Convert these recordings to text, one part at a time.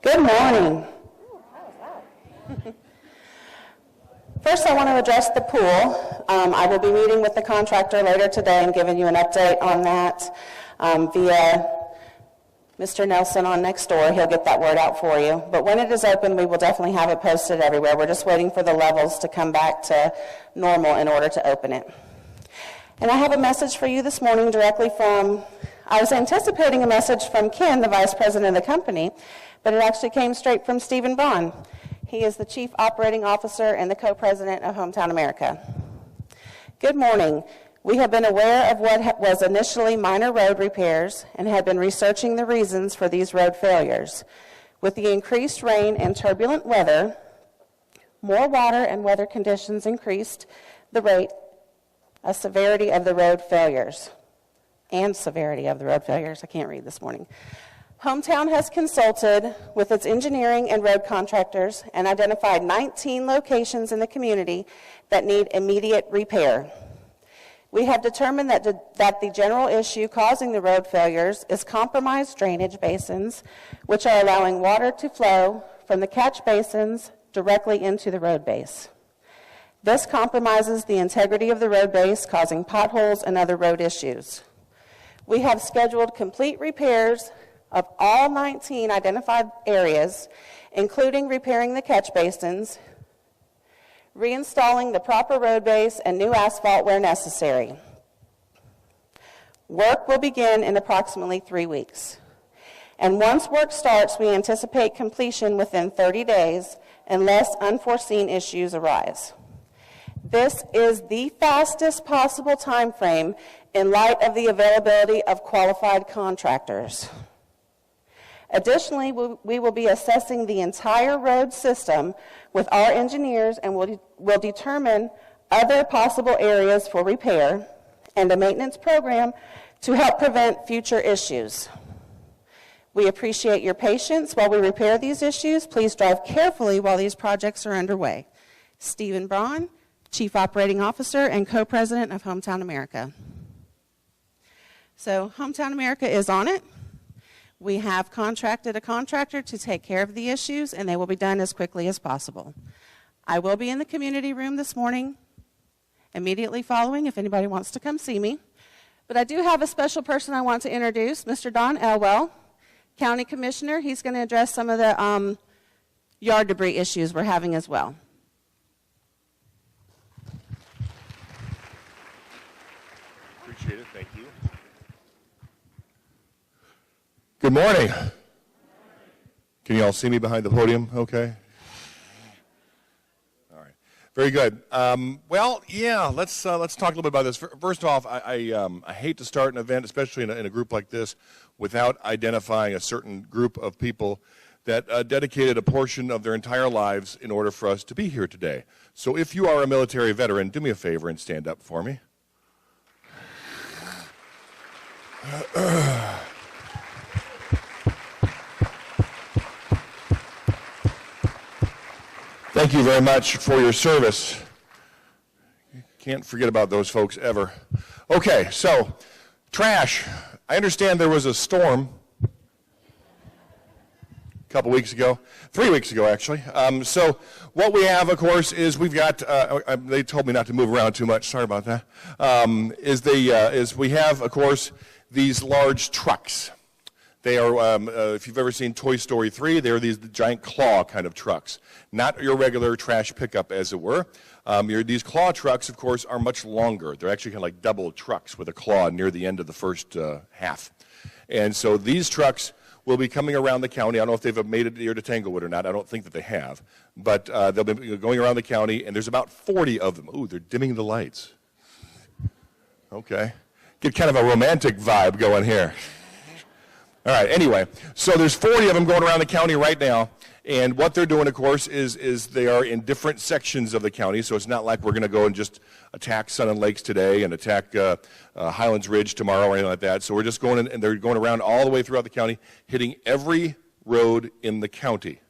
Good morning. First, I want to address the pool. I will be meeting with the contractor later today and giving you an update on that via Mr. Nelson on next door. He'll get that word out for you. But when it is open, we will definitely have it posted everywhere. We're just waiting for the levels to come back to normal in order to open it. And I have a message for you this morning directly from, I was anticipating a message from Ken, the vice president of the company, but it actually came straight from Stephen Braun. He is the Chief Operating Officer and the Co-President of Hometown America. Good morning. We have been aware of what was initially minor road repairs and have been researching the reasons for these road failures. With the increased rain and turbulent weather, more water and weather conditions increased the rate of severity of the road failures. I can't read this morning. Hometown has consulted with its engineering and road contractors and identified 19 locations in the community that need immediate repair. We have determined that the general issue causing the road failures is compromised drainage basins, which are allowing water to flow from the catch basins directly into the road base. This compromises the integrity of the road base, causing potholes and other road issues. We have scheduled complete repairs of all 19 identified areas, including repairing the catch basins, reinstalling the proper road base, and new asphalt where necessary. Work will begin in approximately 3 weeks. And once work starts, we anticipate completion within 30 days unless unforeseen issues arise. This is the fastest possible time frame in light of the availability of qualified contractors. Additionally, we will be assessing the entire road system with our engineers and will determine other possible areas for repair and a maintenance program to help prevent future issues. We appreciate your patience while we repair these issues. Please drive carefully while these projects are underway. Stephen Braun, Chief Operating Officer and Co-President of Hometown America. So Hometown America is on it. We have contracted a contractor to take care of the issues, and they will be done as quickly as possible. I will be in the community room this morning, immediately following, if anybody wants to come see me. But I do have a special person I want to introduce, Mr. Don Elwell, County Commissioner. He's going to address some of the yard debris issues we're having as well. Appreciate it. Thank you. Good morning. Can you all see me behind the podium? Okay. All right. Very good. Let's talk a little bit about this. First off, I hate to start an event, especially in a group like this, without identifying a certain group of people that dedicated a portion of their entire lives in order for us to be here today. So if you are a military veteran, do me a favor and stand up for me. Thank you very much for your service. Can't forget about those folks ever. Okay, so trash. I understand there was a storm a couple weeks ago, 3 weeks ago actually. So what we have, of course, is we've got. They told me not to move around too much. Sorry about that. Is we have, of course, these large trucks. They are, if you've ever seen Toy Story 3, they're these giant claw kind of trucks. Not your regular trash pickup, as it were. These claw trucks, of course, are much longer. They're actually kind of like double trucks with a claw near the end of the first half. And so these trucks will be coming around the county. I don't know if they've made it here to Tanglewood or not. I don't think that they have. But they'll be going around the county, and there's about 40 of them. Ooh, they're dimming the lights. Okay. Get kind of a romantic vibe going here. All right, anyway, so there's 40 of them going around the county right now, and what they're doing, of course, is they are in different sections of the county, so it's not like we're going to go and just attack Sun and Lakes today and attack Highlands Ridge tomorrow or anything like that. So we're just going in, and they're going around all the way throughout the county, hitting every road in the county.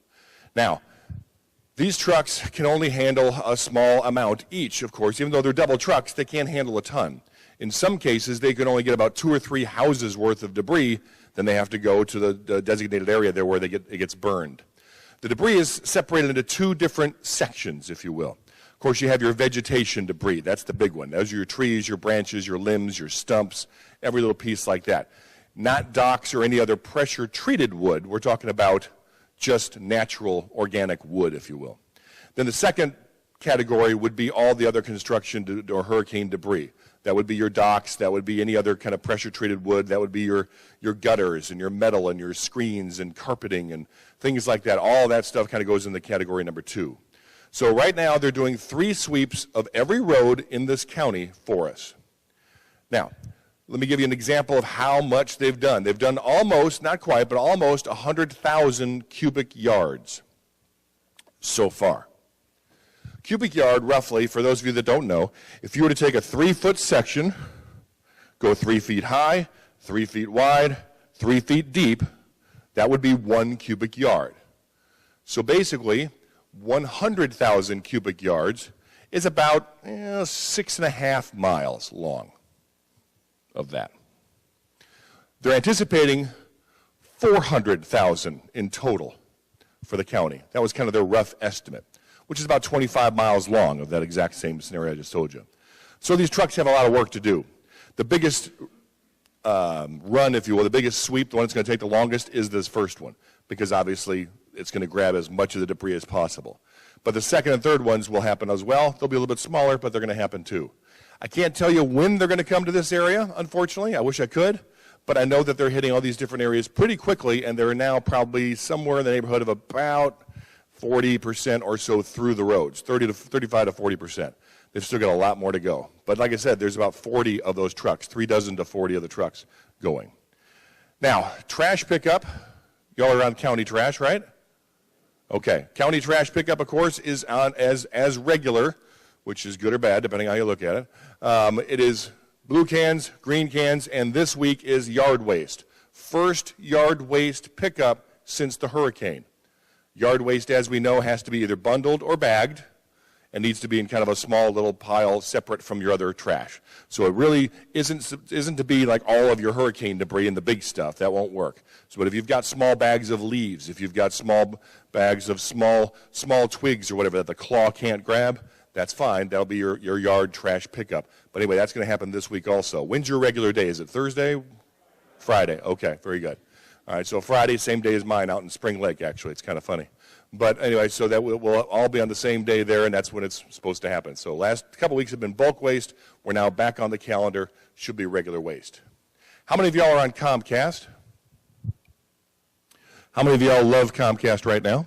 Now, these trucks can only handle a small amount each, of course. Even though they're double trucks, they can't handle a ton. In some cases, they can only get about 2 or 3 houses worth of debris Then they have to go to the designated area there where it gets burned. The debris is separated into two different sections, if you will. Of course, you have your vegetation debris. That's the big one. Those are your trees, your branches, your limbs, your stumps, every little piece like that. Not docks or any other pressure-treated wood. We're talking about just natural organic wood, if you will. Then the second category would be all the other construction or hurricane debris. That would be your docks, that would be any other kind of pressure-treated wood, that would be your gutters and your metal and your screens and carpeting and things like that. All that stuff kind of goes in the category number 2. So right now they're doing 3 sweeps of every road in this county for us. Now, let me give you an example of how much they've done. They've done almost, not quite, but almost 100,000 cubic yards so far. Cubic yard, roughly, for those of you that don't know, if you were to take a 3-foot section, go 3 feet high, 3 feet wide, 3 feet deep, that would be 1 cubic yard. So basically, 100,000 cubic yards is about 6.5 miles long of that. They're anticipating 400,000 in total for the county. That was kind of their rough estimate, which is about 25 miles long of that exact same scenario I just told you. So these trucks have a lot of work to do. The biggest run, if you will, the biggest sweep, the one that's going to take the longest, is this first one, because obviously it's going to grab as much of the debris as possible. But the second and third ones will happen as well. They'll be a little bit smaller, but they're going to happen too. I can't tell you when they're going to come to this area, unfortunately. I wish I could, but I know that they're hitting all these different areas pretty quickly, and they're now probably somewhere in the neighborhood of about 40% or so through the roads, 35 to 40%. They've still got a lot more to go. But like I said, there's about 40 of those trucks, 3 dozen to 40 of the trucks going. Now, trash pickup, y'all are on county trash, right? Okay, county trash pickup, of course, is on as regular, which is good or bad, depending on how you look at it. It is blue cans, green cans, and this week is yard waste. First yard waste pickup since the hurricane. Yard waste, as we know, has to be either bundled or bagged and needs to be in kind of a small little pile separate from your other trash. So it really isn't to be like all of your hurricane debris and the big stuff. That won't work. So but if you've got small bags of leaves, if you've got small bags of small twigs or whatever that the claw can't grab, that's fine. That'll be your yard trash pickup. But anyway, that's going to happen this week also. When's your regular day? Is it Thursday? Friday. Okay, very good. All right, so Friday, same day as mine out in Spring Lake, actually. It's kind of funny. But anyway, so that we'll all be on the same day there, and that's when it's supposed to happen. So last couple weeks have been bulk waste. We're now back on the calendar. Should be regular waste. How many of y'all are on Comcast? How many of y'all love Comcast right now?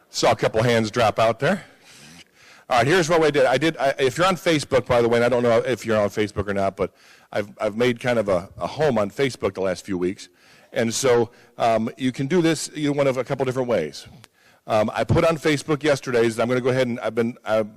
Saw a couple hands drop out there. All right, here's what we did. If you're on Facebook, by the way, and I don't know if you're on Facebook or not, but I've made kind of a home on Facebook the last few weeks. And so you can do this one of a couple different ways. I put on Facebook yesterday, I'm going to go ahead and I've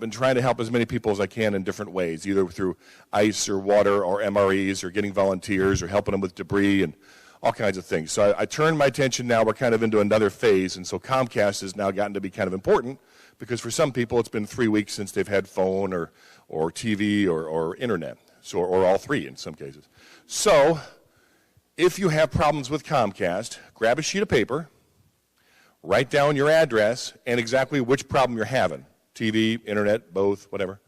been trying to help as many people as I can in different ways, either through ICE or water or MREs or getting volunteers or helping them with debris and all kinds of things. So I turned my attention now, we're kind of into another phase, and so Comcast has now gotten to be kind of important because for some people it's been 3 weeks since they've had phone or TV or internet, so, or all three in some cases. So if you have problems with Comcast, grab a sheet of paper, write down your address and exactly which problem you're having, TV, internet, both, whatever,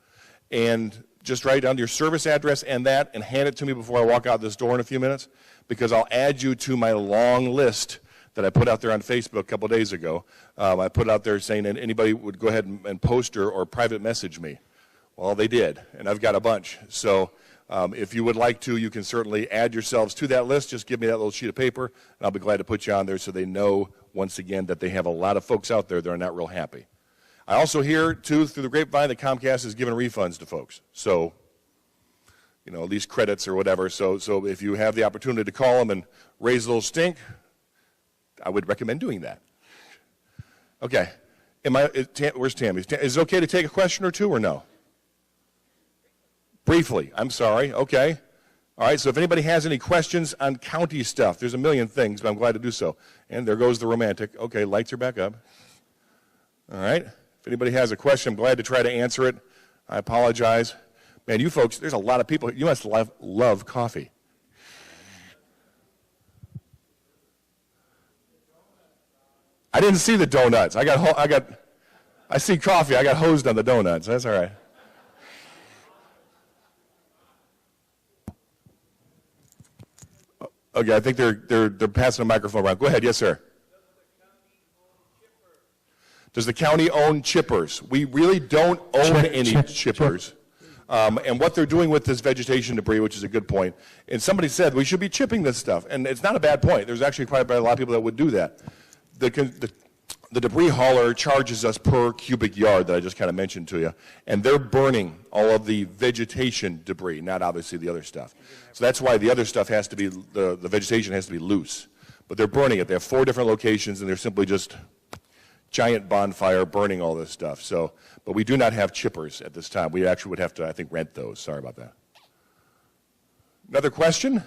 and just write down your service address and that and hand it to me before I walk out this door in a few minutes, because I'll add you to my long list that I put out there on Facebook a couple days ago. I put out there saying that anybody would go ahead and post or private message me. Well, they did, and I've got a bunch. So if you would like to, you can certainly add yourselves to that list. Just give me that little sheet of paper, and I'll be glad to put you on there so they know, once again, that they have a lot of folks out there that are not real happy. I also hear, too, through the grapevine, that Comcast is giving refunds to folks. So, you know, at least credits or whatever. So if you have the opportunity to call them and raise a little stink, I would recommend doing that. Okay. Where's Tammy? Is it okay to take a question or two or no? Briefly. I'm sorry. Okay. All right. So if anybody has any questions on county stuff, there's a million things, but I'm glad to do so. And there goes the romantic. Okay. Lights are back up. All right. If anybody has a question, I'm glad to try to answer it. I apologize. Man, you folks, there's a lot of people. You must love coffee. I didn't see the donuts. I see coffee. I got hosed on the donuts. That's all right. Okay, I think they're passing the microphone around. Go ahead, yes, sir. Does the county own chippers? We really don't own any chippers. And what they're doing with this vegetation debris, which is a good point, and somebody said we should be chipping this stuff, and it's not a bad point. There's actually probably a lot of people that would do that. The debris hauler charges us per cubic yard that I just kind of mentioned to you, and they're burning all of the vegetation debris, not obviously the other stuff. So that's why the other stuff has to be, the vegetation has to be loose. But they're burning it. They have 4 different locations, and they're simply just giant bonfire burning all this stuff. So, but we do not have chippers at this time. We actually would have to, I think, rent those. Sorry about that. Another question?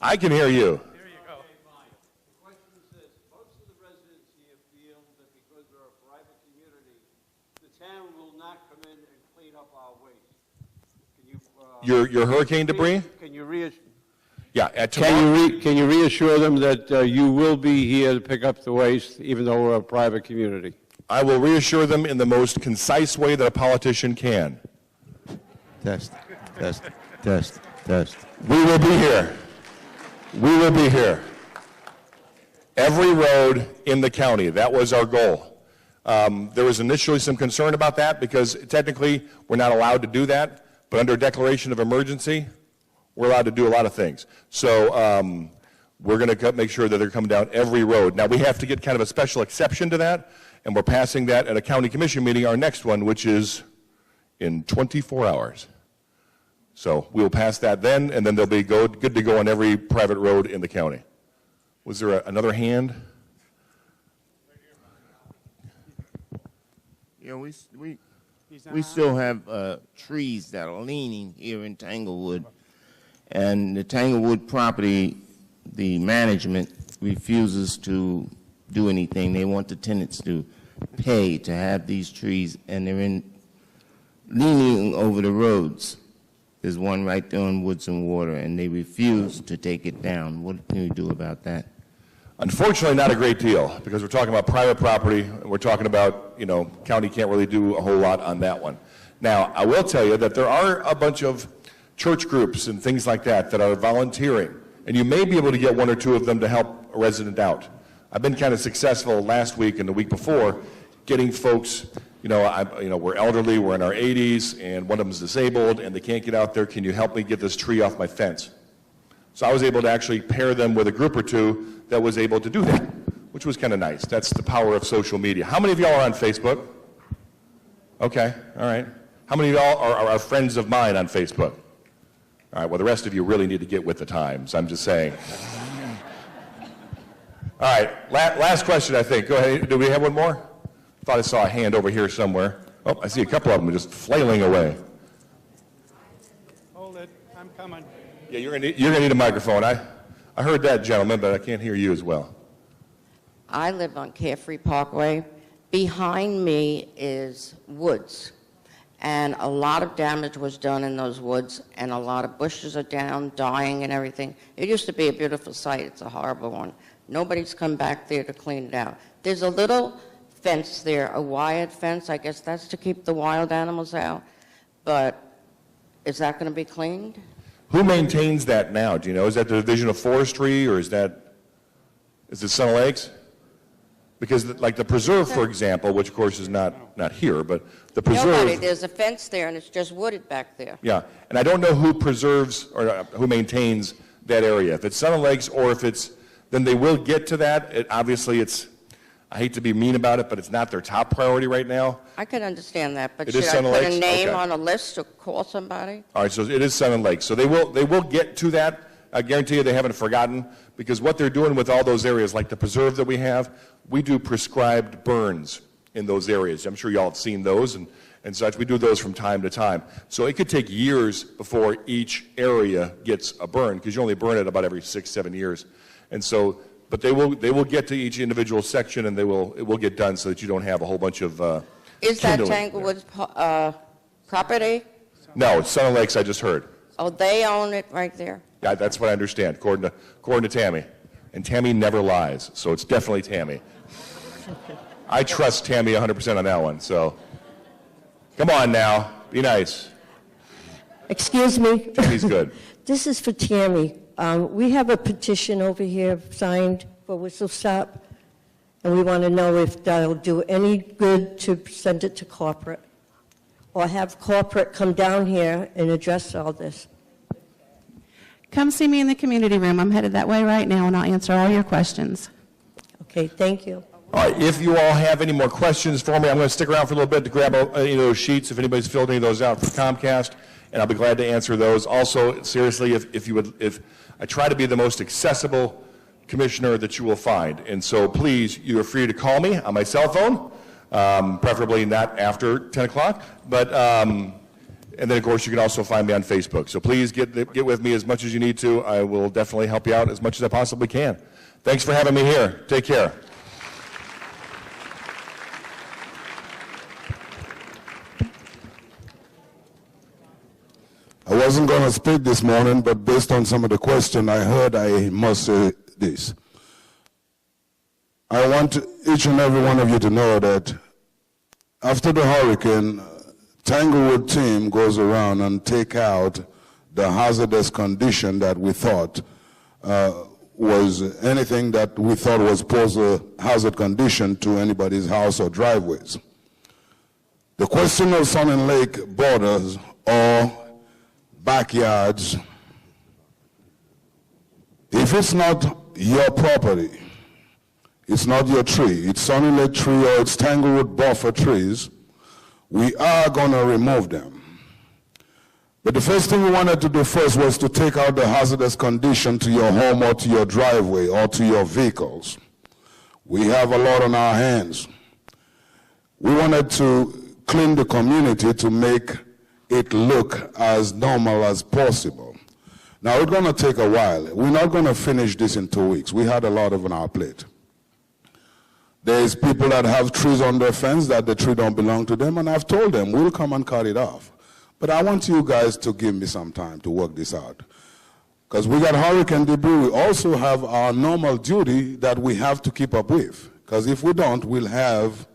I can hear you. There you go. The question is this: most of the residents here feel that because we're a private community, the town will not come in and clean up our waste. Can you? Your hurricane debris? Can you reassure? Yeah. Can you reassure them that you will be here to pick up the waste, even though we're a private community? I will reassure them in the most concise way that a politician can. Test, test, test, test. We will be here. We will be here. Every road in the county, that was our goal. There was initially some concern about that because technically we're not allowed to do that, but under declaration of emergency, we're allowed to do a lot of things. So we're going to make sure that they're coming down every road. Now we have to get kind of a special exception to that, and we're passing that at a county commission meeting, our next one, which is in 24 hours. So we'll pass that then, and then they'll be good to go on every private road in the county. Was there another hand? Yeah, we still have trees that are leaning here in Tanglewood, and the Tanglewood property, the management refuses to do anything. They want the tenants to pay to have these trees, and they're leaning over the roads. There's one right there on Woods and Water, and they refuse to take it down. What can you do about that? Unfortunately, not a great deal, because we're talking about private property, and we're talking about, county can't really do a whole lot on that one. Now, I will tell you that there are a bunch of church groups and things like that are volunteering, and you may be able to get 1 or 2 of them to help a resident out. I've been kind of successful last week and the week before getting folks, we're elderly, we're in our 80s, and one of them is disabled, and they can't get out there. Can you help me get this tree off my fence? So I was able to actually pair them with a group or 2 that was able to do that, which was kind of nice. That's the power of social media. How many of y'all are on Facebook? Okay, all right. How many of y'all are friends of mine on Facebook? All right, well, the rest of you really need to get with the times. I'm just saying. All right, last question, I think. Go ahead. Do we have one more? Thought I saw a hand over here somewhere. Oh, I see a couple of them just flailing away. Hold it. I'm coming. Yeah, you're gonna need a microphone. I heard that, gentleman, but I can't hear you as well. I live on Carefree Parkway. Behind me is woods, and a lot of damage was done in those woods, and a lot of bushes are down, dying and everything. It used to be a beautiful sight. It's a horrible one. Nobody's come back there to clean it out. There's a little fence there, a wired fence. I guess that's to keep the wild animals out. But is that going to be cleaned? Who maintains that now? Do you know? Is that the Division of Forestry, or is it Sun Lakes? Because like the preserve, for example, which of course is not here, but the preserve. Nobody. There's a fence there, and it's just wooded back there. Yeah, and I don't know who preserves or who maintains that area. If it's Sun Lakes or if it's, then they will get to that. Obviously, I hate to be mean about it, but it's not their top priority right now. I can understand that, but It should is I Sun put Lakes? a name Okay. on a list to call somebody? All right, so it is Sun Lakes. So they will get to that. I guarantee you they haven't forgotten, because what they're doing with all those areas, like the preserve that we have, we do prescribed burns in those areas. I'm sure y'all have seen those and such. We do those from time to time. So it could take years before each area gets a burn, because you only burn it about every 6-7 years. And so, but they will get to each individual section, and it will get done so that you don't have a whole bunch of Is that kindling. Tanglewood's property? No, it's Sun Lakes, I just heard. Oh, they own it right there? Yeah, that's what I understand, according to Tammy. and Tammy never lies, so it's definitely Tammy. I trust Tammy 100% on that one, so come on now, be nice. Excuse me. Tammy's good. This is for Tammy. We have a petition over here signed for Whistle Stop, and we want to know if that'll do any good to send it to corporate, or have corporate come down here and address all this. Come see me in the community room. I'm headed that way right now, and I'll answer all your questions. Okay, thank you. All right, if you all have any more questions for me, I'm going to stick around for a little bit to grab any of those sheets, if anybody's filled any of those out for Comcast, and I'll be glad to answer those. Also, seriously, if I try to be the most accessible commissioner that you will find, and so please, you're free to call me on my cell phone, preferably not after 10 o'clock, but, and then, of course, you can also find me on Facebook. So please get with me as much as you need to. I will definitely help you out as much as I possibly can. Thanks for having me here. Take care. I wasn't going to speak this morning, but based on some of the questions I heard, I must say this. I want each and every one of you to know that after the hurricane, Tanglewood team goes around and take out the hazardous condition that we thought was anything that we thought was pose a hazard condition to anybody's house or driveways. The question of Sun and Lake borders or backyards, if it's not your property, it's not your tree, it's Sun and Lake tree or it's Tanglewood buffer trees, we are going to remove them. But the first thing we wanted to do first was to take out the hazardous condition to your home or to your driveway or to your vehicles. We have a lot on our hands. We wanted to clean the community to make it look as normal as possible. Now, it's going to take a while. We're not going to finish this in 2 weeks. We had a lot on our plate. There's people that have trees on their fence that the tree don't belong to them, and I've told them, we'll come and cut it off. But I want you guys to give me some time to work this out. Because we got hurricane debris. We also have our normal duty that we have to keep up with. Because if we don't, we'll have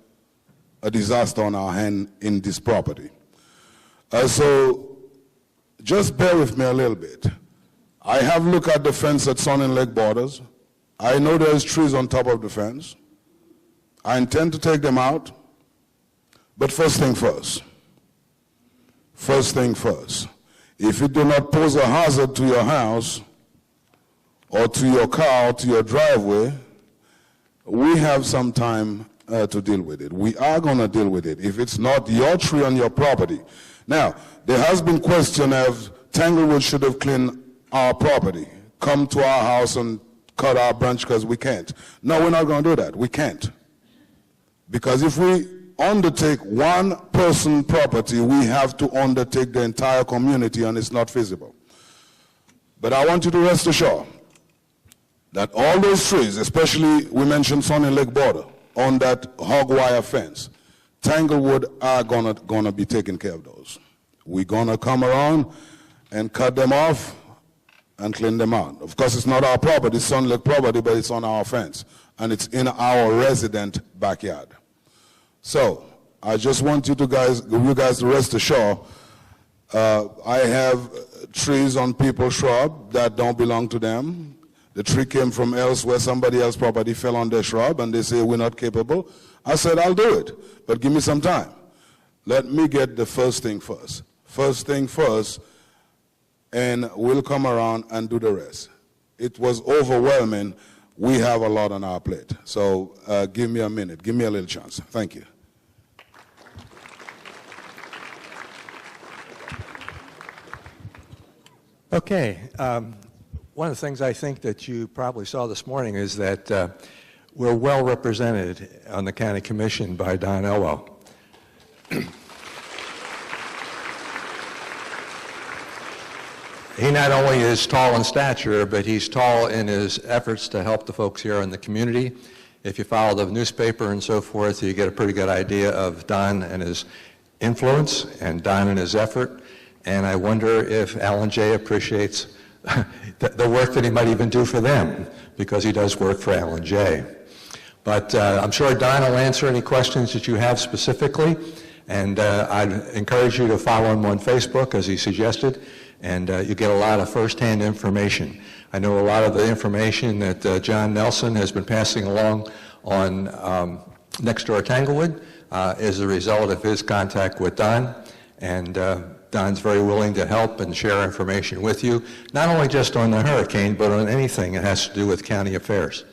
a disaster on our hand in this property. So just bear with me a little bit. I have looked at the fence at Sun and Lake borders. I know there's trees on top of the fence. I intend to take them out. But first thing first. First thing first. If it do not pose a hazard to your house or to your car or to your driveway, we have some time to deal with it. We are going to deal with it if it's not your tree on your property. Now, there has been question of Tanglewood should have cleaned our property, come to our house and cut our branch because we can't. No, we're not going to do that. We can't. Because if we undertake one person property, we have to undertake the entire community, and it's not feasible. But I want you to rest assured that all those trees, especially we mentioned Sun and Lake border, on that hog wire fence, Tanglewood are gonna be taking care of those. We're gonna come around and cut them off and clean them out. Of course, it's not our property, it's Sun Lake property, but it's on our fence, and it's in our resident backyard. So I just want you guys to rest assured. I have trees on people's shrub that don't belong to them. The tree came from elsewhere, somebody else's property fell on their shrub, and they say we're not capable. I said, I'll do it, but give me some time. Let me get the first thing first. First thing first, and we'll come around and do the rest. It was overwhelming. We have a lot on our plate. So give me a minute. Give me a little chance. Thank you. Okay. One of the things I think that you probably saw this morning is that we're well represented on the county commission by Don Elwell. He not only is tall in stature, but he's tall in his efforts to help the folks here in the community. If you follow the newspaper and so forth, you get a pretty good idea of Don and his influence and Don and his effort. And I wonder if Alan J. appreciates the work that he might even do for them, because he does work for L&J. But I'm sure Don will answer any questions that you have specifically, and I'd encourage you to follow him on Facebook, as he suggested, and you get a lot of first-hand information. I know a lot of the information that John Nelson has been passing along on next door Tanglewood is a result of his contact with Don, and Don's very willing to help and share information with you, not only just on the hurricane, but on anything that has to do with county affairs.